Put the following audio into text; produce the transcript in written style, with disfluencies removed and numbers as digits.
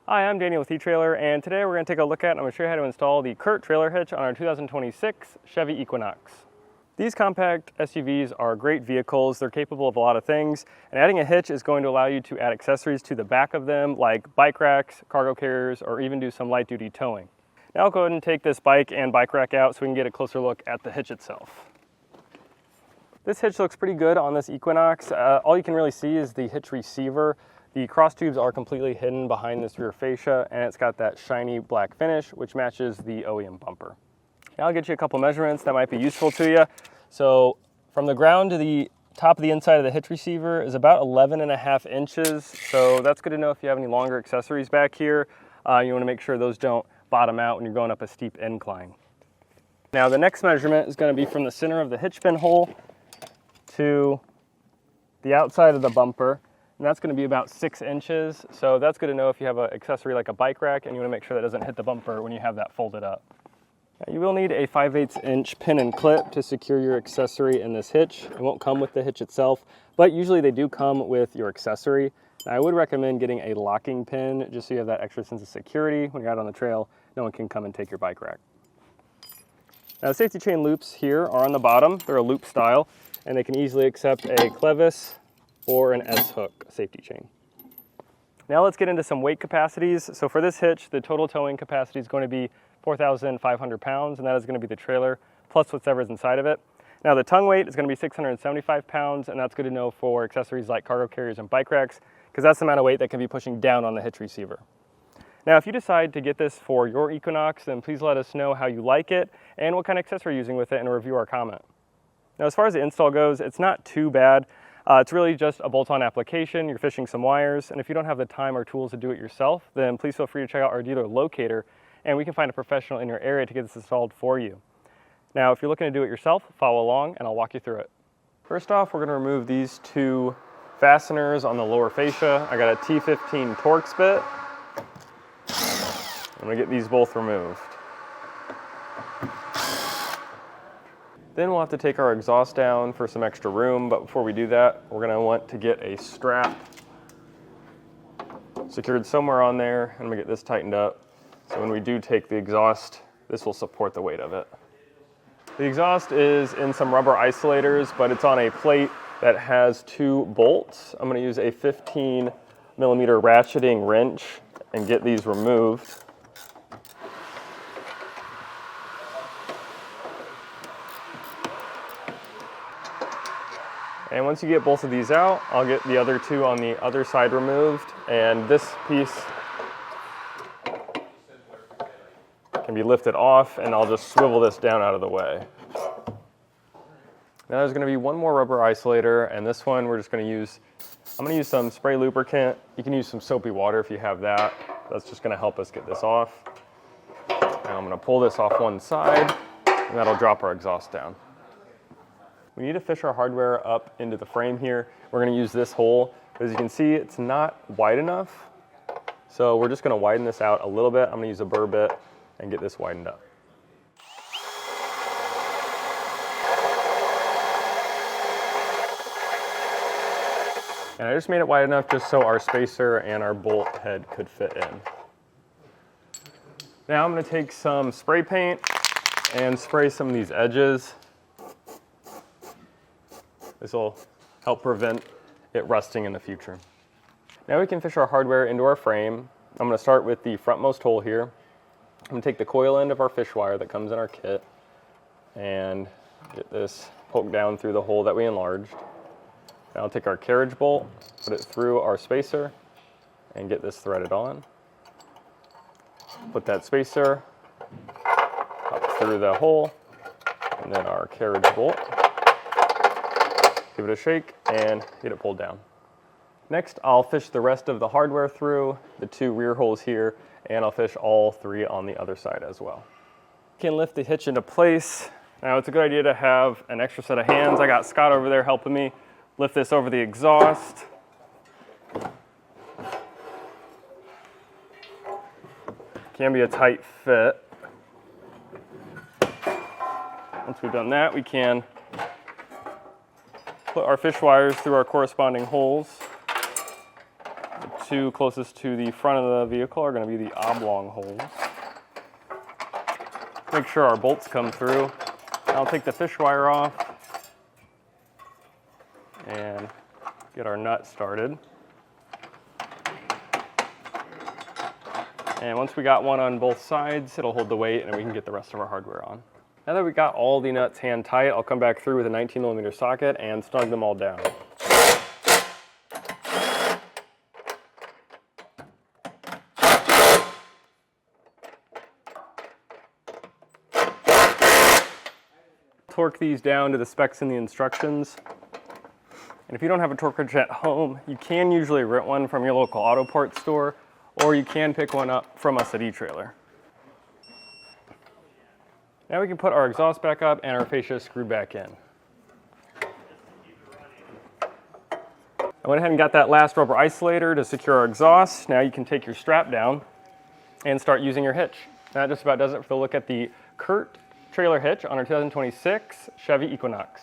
Hi, I'm Daniel with eTrailer, and today we're going to take a look at and I'm going to show you how to install the CURT Trailer Hitch on our 2026 Chevy Equinox. These compact SUVs are great vehicles. They're capable of a lot of things, and adding a hitch is going to allow you to add accessories to the back of them like bike racks, cargo carriers, or even do some light duty towing. Now I'll go ahead and take this bike and bike rack out so we can get a closer look at the hitch itself. This hitch looks pretty good on this Equinox. All you can really see is the hitch receiver. The cross tubes are completely hidden behind this rear fascia, and it's got that shiny black finish which matches the OEM bumper. Now I'll get you a couple measurements that might be useful to you. So from the ground to the top of the inside of the hitch receiver is about 11.5 inches. So that's good to know if you have any longer accessories back here. You want to make sure those don't bottom out when you're going up a steep incline. Now the next measurement is going to be from the center of the hitch pin hole to the outside of the bumper. And that's going to be about 6 inches. So that's good to know if you have an accessory like a bike rack and you want to make sure that doesn't hit the bumper when you have that folded up. Now, you will need a 5/8 inch pin and clip to secure your accessory in this hitch. It won't come with the hitch itself, but usually they do come with your accessory. Now, I would recommend getting a locking pin just so you have that extra sense of security when you're out on the trail. No one can come and take your bike rack. Now, the safety chain loops here are on the bottom. They're a loop style, and they can easily accept a clevis or an S-hook safety chain. Now let's get into some weight capacities. So for this hitch, the total towing capacity is going to be 4,500 pounds, and that is going to be the trailer plus whatever's inside of it. Now the tongue weight is going to be 675 pounds, and that's good to know for accessories like cargo carriers and bike racks, because that's the amount of weight that can be pushing down on the hitch receiver. Now if you decide to get this for your Equinox, then please let us know how you like it and what kind of accessory you're using with it in a review or comment. Now as far as the install goes, it's not too bad. It's really just a bolt-on application. You're fishing some wires, and if you don't have the time or tools to do it yourself, then please feel free to check out our dealer locator, and we can find a professional in your area to get this installed for you. Now, if you're looking to do it yourself, follow along, and I'll walk you through it. First off, we're going to remove these two fasteners on the lower fascia. I got a T15 Torx bit. I'm going to get these both removed. Then we'll have to take our exhaust down for some extra room, but before we do that, we're going to want to get a strap secured somewhere on there. I'm going to get this tightened up, so when we do take the exhaust, this will support the weight of it. The exhaust is in some rubber isolators, but it's on a plate that has 2 bolts. I'm going to use a 15mm ratcheting wrench and get these removed. And once you get both of these out, I'll get the other 2 on the other side removed, and this piece can be lifted off, and I'll just swivel this down out of the way. Now there's going to be one more rubber isolator, and this one we're just going to use, I'm going to use some spray lubricant. You can use some soapy water if you have that. That's just going to help us get this off. Now I'm going to pull this off one side, and that'll drop our exhaust down. We need to fish our hardware up into the frame here. We're going to use this hole. As you can see, it's not wide enough. So we're just going to widen this out a little bit. I'm going to use a burr bit and get this widened up. And I just made it wide enough just so our spacer and our bolt head could fit in. Now I'm going to take some spray paint and spray some of these edges. This will help prevent it rusting in the future. Now we can fish our hardware into our frame. I'm going to start with the frontmost hole here. I'm going to take the coil end of our fish wire that comes in our kit and get this poked down through the hole that we enlarged. Now I'll take our carriage bolt, put it through our spacer, and get this threaded on. Put that spacer up through the hole, and then our carriage bolt. Give it a shake and get it pulled down. Next, I'll fish the rest of the hardware through the 2 rear holes here, and I'll fish all 3 on the other side as well. You can lift the hitch into place. Now it's a good idea to have an extra set of hands. I got Scott over there helping me lift this over the exhaust. Can be a tight fit. Once we've done that, we can put our fish wires through our corresponding holes. The two closest to the front of the vehicle are going to be the oblong holes. Make sure our bolts come through. I'll take the fish wire off and get our nut started. And once we got one on both sides, it'll hold the weight and we can get the rest of our hardware on. Now that we got all the nuts hand tight, I'll come back through with a 19mm socket and snug them all down. Torque these down to the specs in the instructions. And if you don't have a torque wrench at home, you can usually rent one from your local auto parts store, or you can pick one up from us at eTrailer. Now we can put our exhaust back up and our fascia screwed back in. I went ahead and got that last rubber isolator to secure our exhaust. Now you can take your strap down and start using your hitch. That just about does it for the look at the CURT Trailer Hitch on our 2026 Chevy Equinox.